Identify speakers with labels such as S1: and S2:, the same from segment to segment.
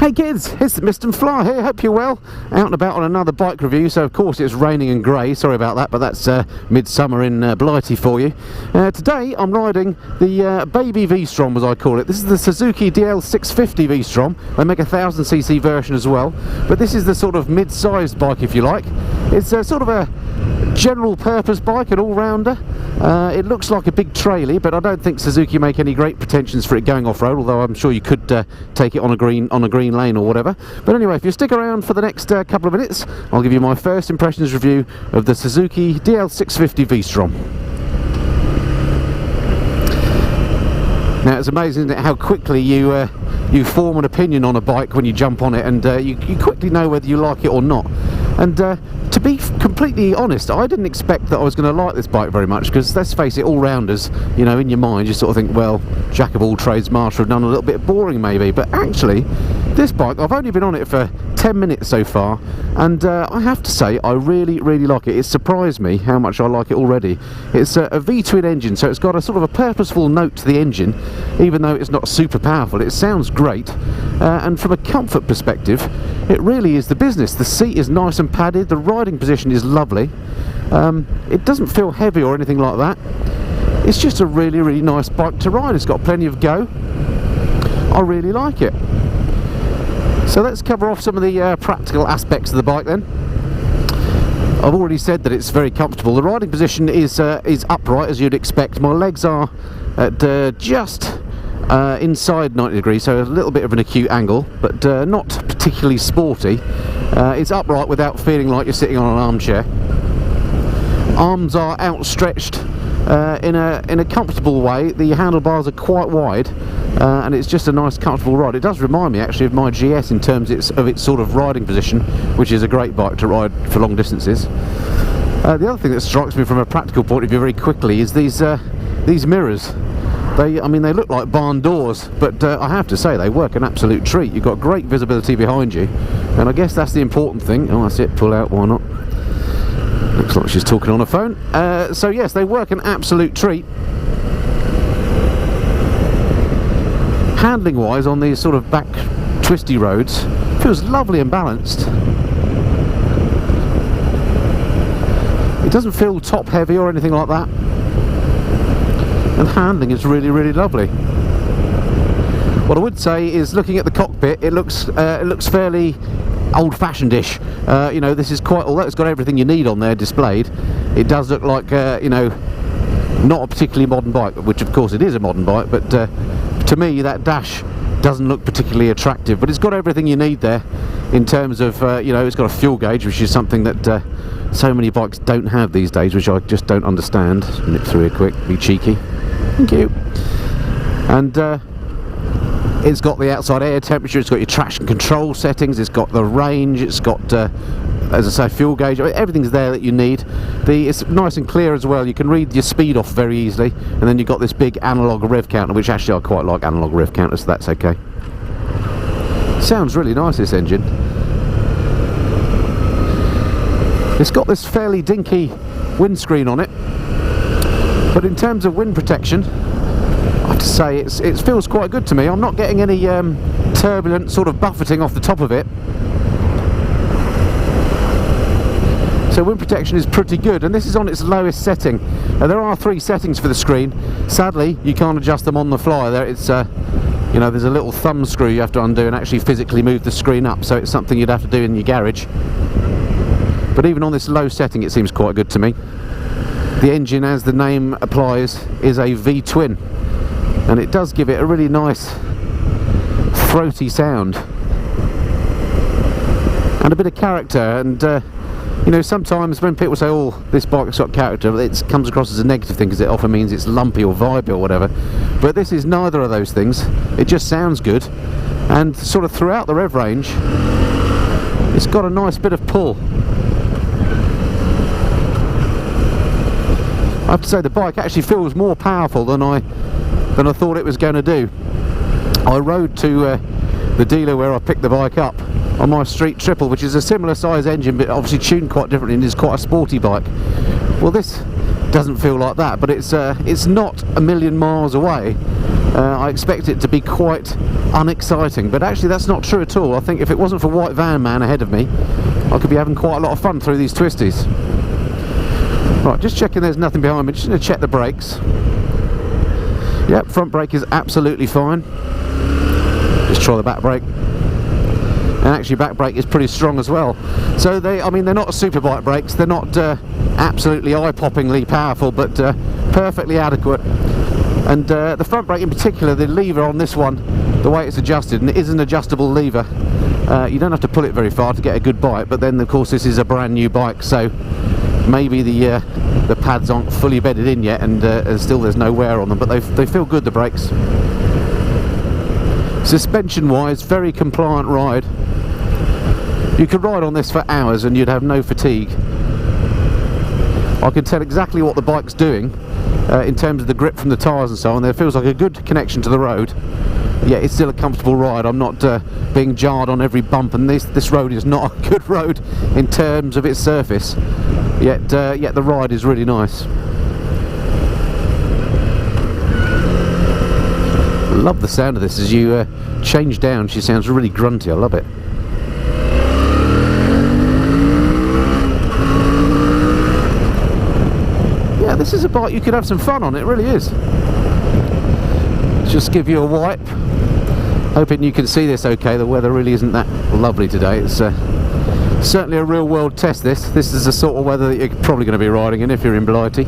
S1: Hey kids, it's Mr. Fly here, hope you're well. Out and about on another bike review, so of course it's raining and grey, sorry about that, but that's midsummer in Blighty for you. Today I'm riding the baby V-Strom as I call it. This is the Suzuki DL650 V-Strom. They make a 1000cc version as well, but this is the sort of mid-sized bike if you like. It's sort of a general purpose bike, an all-rounder. It looks like a big trailer, but I don't think Suzuki make any great pretensions for it going off-road, although I'm sure you could take it on a green lane or whatever. But anyway, if you stick around for the next couple of minutes, I'll give you my first impressions review of the Suzuki DL650 V-Strom. Now it's amazing how quickly you form an opinion on a bike when you jump on it, and you quickly know whether you like it or not. And to be completely honest, I didn't expect that I was going to like this bike very much, because let's face it, all-rounders, you know, in your mind you sort of think, well, jack of all trades, master of none, a little bit boring maybe, but actually this bike, I've only been on it for 10 minutes so far, and I have to say I really like it. It surprised me how much I like it already. It's a V-twin engine, so it's got a sort of a purposeful note to the engine, even though it's not super powerful. It sounds great, and from a comfort perspective it really is the business. The seat is nice and padded, the riding position is lovely, it doesn't feel heavy or anything like that. It's just a really nice bike to ride. It's got plenty of go. I really like it. So let's cover off some of the practical aspects of the bike then. I've already said that it's very comfortable. The riding position is upright, as you'd expect. My legs are at just inside 90 degrees, so a little bit of an acute angle, but not particularly sporty. It's upright without feeling like you're sitting on an armchair. Arms are outstretched in a comfortable way. The handlebars are quite wide, and it's just a nice comfortable ride. It does remind me actually of my GS in terms of its sort of riding position, which is a great bike to ride for long distances. The other thing that strikes me from a practical point of view very quickly is these mirrors. I mean, they look like barn doors, but I have to say they work an absolute treat. You've got great visibility behind you, and I guess that's the important thing. Oh, that's it, pull out, why not? Looks like she's talking on her phone. So yes, they work an absolute treat. Handling wise on these sort of back twisty roads, feels lovely and balanced. It doesn't feel top heavy or anything like that, and handling is really lovely. What I would say is, looking at the cockpit, it looks fairly old-fashioned-ish. You know, this is quite, although it's got everything you need on there displayed, it does look like you know, not a particularly modern bike, which of course it is a modern bike, but to me that dash doesn't look particularly attractive. But it's got everything you need there in terms of you know, it's got a fuel gauge, which is something that so many bikes don't have these days, which I just don't understand. Nip through here quick, be cheeky. Thank you. And it's got the outside air temperature, it's got your traction control settings, it's got the range, it's got as I say, fuel gauge. I mean, everything's there that you need. It's nice and clear as well. You can read your speed off very easily, and then you've got this big analog rev counter, which actually I quite like analog rev counter, so that's okay. Sounds really nice, this engine. It's got this fairly dinky windscreen on it, but in terms of wind protection, I have to say it feels quite good to me. I'm not getting any turbulent sort of buffeting off the top of it, so wind protection is pretty good, and this is on its lowest setting. There are 3 settings for the screen. Sadly, you can't adjust them on the fly. There, it's you know, there's a little thumb screw you have to undo and actually physically move the screen up, so it's something you'd have to do in your garage. But even on this low setting, it seems quite good to me. The engine, as the name applies, is a V-twin, and it does give it a really nice throaty sound and a bit of character. And you know, sometimes when people say, oh, this bike's got character, it comes across as a negative thing, because it often means it's lumpy or vibey or whatever. But this is neither of those things. It just sounds good, and sort of throughout the rev range it's got a nice bit of pull. I have to say the bike actually feels more powerful than I thought it was going to do. I rode to the dealer where I picked the bike up on my Street Triple, which is a similar size engine but obviously tuned quite differently and is quite a sporty bike. Well, this doesn't feel like that, but it's not a million miles away. I expect it to be quite unexciting, but actually that's not true at all. I think if it wasn't for White Van Man ahead of me, I could be having quite a lot of fun through these twisties. Right, just checking there's nothing behind me. Just going to check the brakes. Yep, front brake is absolutely fine. Just try the back brake. And actually back brake is pretty strong as well. So I mean, they're not superbike brakes. They're not absolutely eye-poppingly powerful, but perfectly adequate. And the front brake in particular, the lever on this one, the way it's adjusted, and it is an adjustable lever. You don't have to pull it very far to get a good bite, but then of course this is a brand new bike, so maybe the pads aren't fully bedded in yet, and still there's no wear on them, but they feel good, the brakes. Suspension wise, very compliant ride. You could ride on this for hours and you'd have no fatigue. I can tell exactly what the bike's doing in terms of the grip from the tyres and so on. There feels like a good connection to the road. Yeah, it's still a comfortable ride. I'm not being jarred on every bump, and this road is not a good road in terms of its surface. Yet the ride is really nice. Love the sound of this. As you change down, she sounds really grunty. I love it. Yeah, this is a bike you could have some fun on. It really is. Just give you a wipe. Hoping you can see this okay. The weather really isn't that lovely today. It's certainly a real world test. This is the sort of weather that you're probably going to be riding in if you're in Blighty.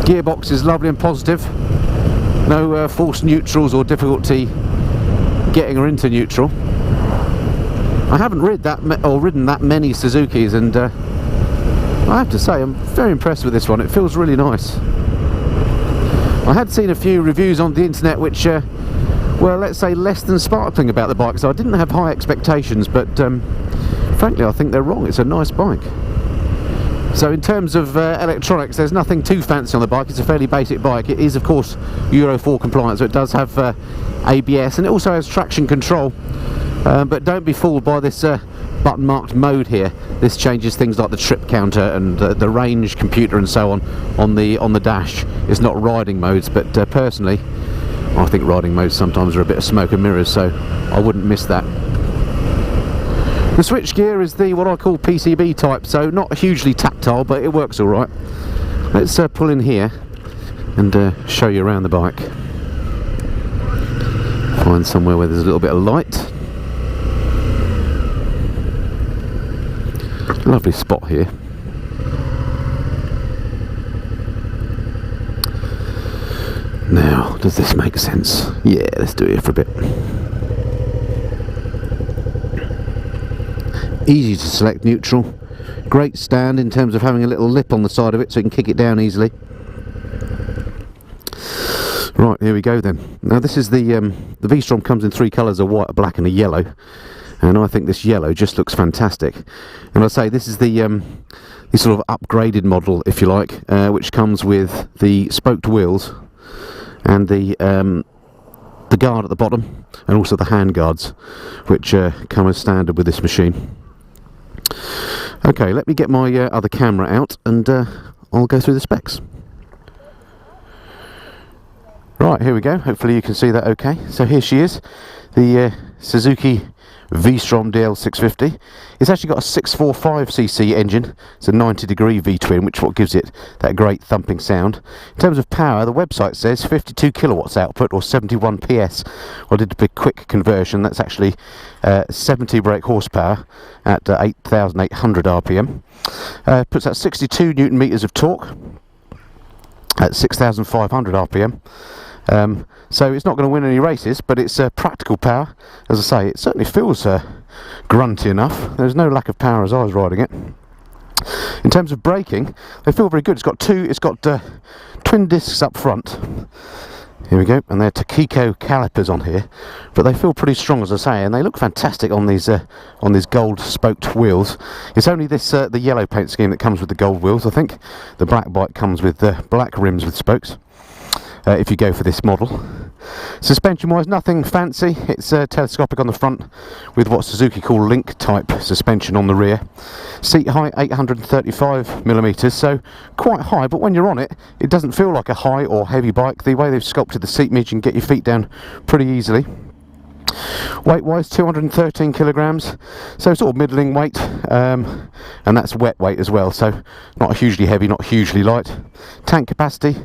S1: Gearbox is lovely and positive. No false neutrals or difficulty getting her into neutral. I haven't ridden that many Suzukis, and I have to say I'm very impressed with this one. It feels really nice. I had seen a few reviews on the internet which well, let's say less than sparkling about the bike, so I didn't have high expectations, but frankly I think they're wrong. It's a nice bike. So in terms of electronics, there's nothing too fancy on the bike. It's a fairly basic bike. It is of course Euro 4 compliant, so it does have ABS, and it also has traction control, but don't be fooled by this button marked mode here. This changes things like the trip counter and the range computer and so on the dash. It's not riding modes, but personally I think riding modes sometimes are a bit of smoke and mirrors, so I wouldn't miss that. The switch gear is the what I call PCB type, so not hugely tactile, but it works alright. Let's pull in here and show you around the bike. Find somewhere where there's a little bit of light. Lovely spot here. Now, does this make sense? Yeah, let's do it for a bit. Easy to select neutral. Great stand in terms of having a little lip on the side of it so you can kick it down easily. Right, here we go then. Now this is the V-Strom comes in three colours, a white, a black and a yellow. And I think this yellow just looks fantastic. And I say this is the sort of upgraded model, if you like, which comes with the spoked wheels and the guard at the bottom, and also the hand guards, which come as standard with this machine. Okay, let me get my other camera out and I'll go through the specs. Right, here we go. Hopefully you can see that okay. So here she is, the Suzuki V-Strom DL650. It's actually got a 645cc engine. It's a 90-degree V-twin, which is what gives it that great thumping sound. In terms of power, the website says 52 kilowatts output or 71 PS. I did a big quick conversion. That's actually 70 brake horsepower at 8,800 RPM. Puts out 62 newton meters of torque at 6,500 RPM. So it's not going to win any races, but it's practical power. As I say, it certainly feels grunty enough. There's no lack of power as I was riding it. In terms of braking, they feel very good. It's got twin discs up front. Here we go, and they're Takiko calipers on here, but they feel pretty strong, as I say, and they look fantastic on these gold spoked wheels. It's only this the yellow paint scheme that comes with the gold wheels. I think the black bike comes with black rims with spokes. If you go for this model. Suspension wise, nothing fancy. It's telescopic on the front with what Suzuki call link type suspension on the rear. Seat height 835mm, so quite high, but when you're on it, it doesn't feel like a high or heavy bike. The way they've sculpted the seat means you can get your feet down pretty easily. Weight wise, 213 kilograms, so sort of middling weight, and that's wet weight as well, so not hugely heavy, not hugely light. Tank capacity,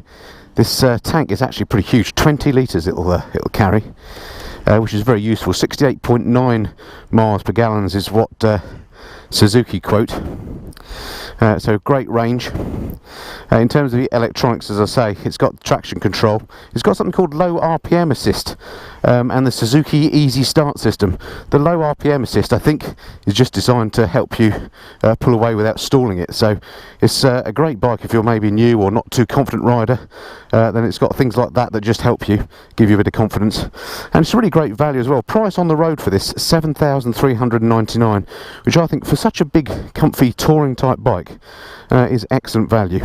S1: this tank is actually pretty huge, 20 litres it'll carry, which is very useful. 68.9 miles per gallon is what Suzuki quote. So great range. In terms of the electronics, as I say, it's got traction control, it's got something called low RPM assist, and the Suzuki easy start system. The low RPM assist, I think, is just designed to help you pull away without stalling it, so it's a great bike if you're maybe new or not too confident rider. Then it's got things like that that just help you, give you a bit of confidence, and it's really great value as well. Price on the road for this, $7,399, which I think for such a big comfy touring type bike is excellent value.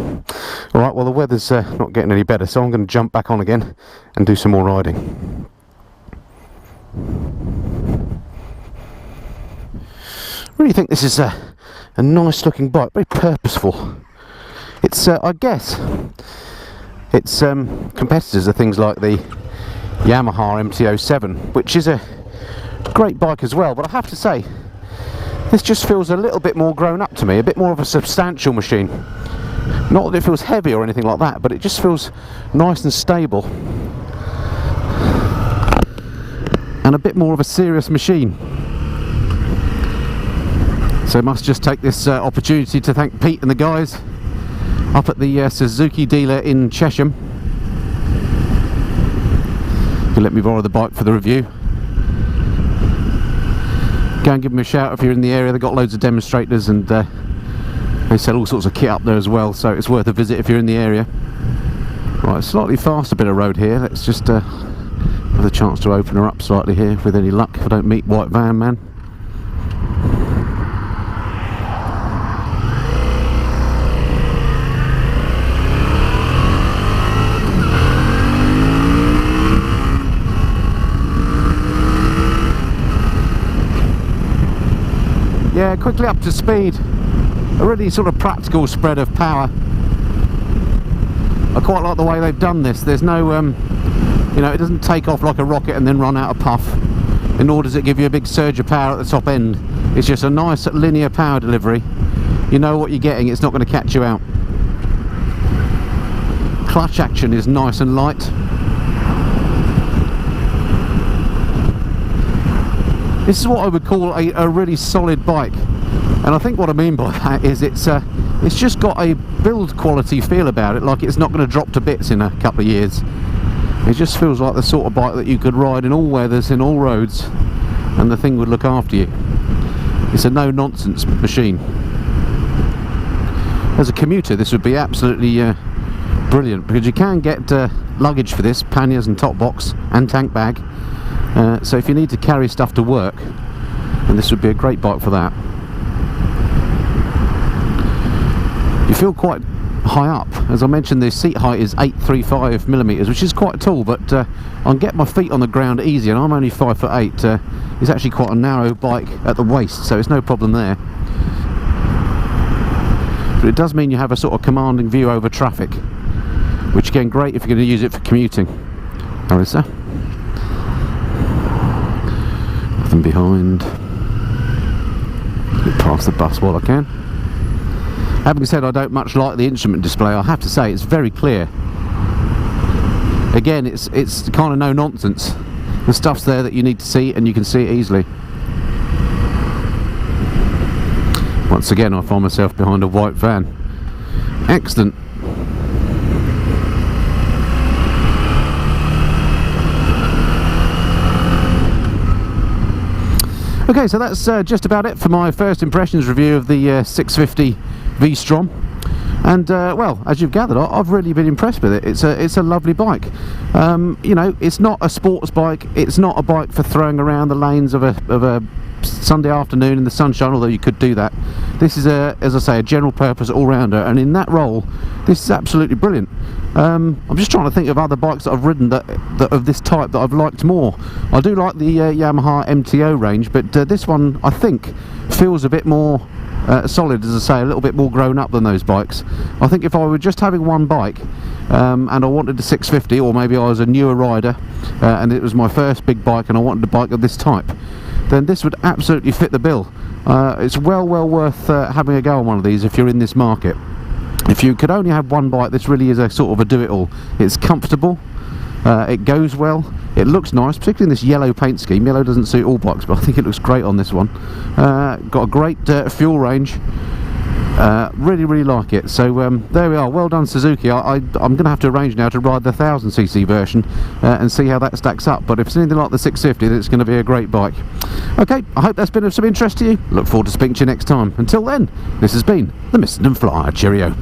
S1: Alright, well the weather's not getting any better, so I'm going to jump back on again and do some more riding. Really think this is a nice looking bike, very purposeful. It's I guess its competitors are things like the Yamaha MT-07, which is a great bike as well, but I have to say this just feels a little bit more grown up to me, a bit more of a substantial machine. Not that it feels heavy or anything like that, but it just feels nice and stable, and a bit more of a serious machine. So I must just take this opportunity to thank Pete and the guys up at the Suzuki dealer in Chesham. You can let me borrow the bike for the review. Go and give them a shout if you're in the area. They've got loads of demonstrators, and they sell all sorts of kit up there as well, so it's worth a visit if you're in the area. Right, slightly faster bit of road here. Let's just have a chance to open her up slightly here with any luck, if I don't meet White Van Man. Yeah, quickly up to speed. A really sort of practical spread of power. I quite like the way they've done this. There's no, you know, it doesn't take off like a rocket and then run out of puff, nor does it give you a big surge of power at the top end. It's just a nice linear power delivery. You know what you're getting, it's not going to catch you out. Clutch action is nice and light. This is what I would call a really solid bike, and I think what I mean by that is it's just got a build quality feel about it, like it's not going to drop to bits in a couple of years. It just feels like the sort of bike that you could ride in all weathers, in all roads, and the thing would look after you. It's a no-nonsense machine. As a commuter, this would be absolutely brilliant, because you can get luggage for this, panniers and top box and tank bag. So if you need to carry stuff to work, then this would be a great bike for that. You feel quite high up. As I mentioned, the seat height is 835mm, which is quite tall, but I can get my feet on the ground easy, and I'm only 5'8". It's actually quite a narrow bike at the waist, so it's no problem there. But it does mean you have a sort of commanding view over traffic, which again, great if you're going to use it for commuting. How is that? Nothing behind. Get past the bus while I can. Having said I don't much like the instrument display, I have to say it's very clear. Again, it's kind of no nonsense. The stuff's there that you need to see, and you can see it easily. Once again, I find myself behind a white van. Excellent. Okay, so that's just about it for my first impressions review of the 650 V-Strom, and well, as you've gathered, I've really been impressed with it. It's a lovely bike. You know, it's not a sports bike, it's not a bike for throwing around the lanes of a Sunday afternoon in the sunshine, although you could do that. This is as I say, a general purpose all-rounder, and in that role this is absolutely brilliant. I'm just trying to think of other bikes that I've ridden that of this type that I've liked more. I do like the Yamaha MTO range, but this one I think feels a bit more solid, as I say, a little bit more grown up than those bikes. I think if I were just having one bike and I wanted a 650, or maybe I was a newer rider and it was my first big bike and I wanted a bike of this type, then this would absolutely fit the bill. It's well worth having a go on one of these if you're in this market. If you could only have one bike, this really is a sort of a do-it-all. It's comfortable, it goes well, it looks nice, particularly in this yellow paint scheme. Yellow doesn't suit all bikes, but I think it looks great on this one. Got a great fuel range. Really like it. So there we are. Well done, Suzuki. I'm going to have to arrange now to ride the 1000cc version and see how that stacks up. But if it's anything like the 650, then it's going to be a great bike. Okay, I hope that's been of some interest to you. Look forward to speaking to you next time. Until then, this has been the Mr. Flyer. Cheerio.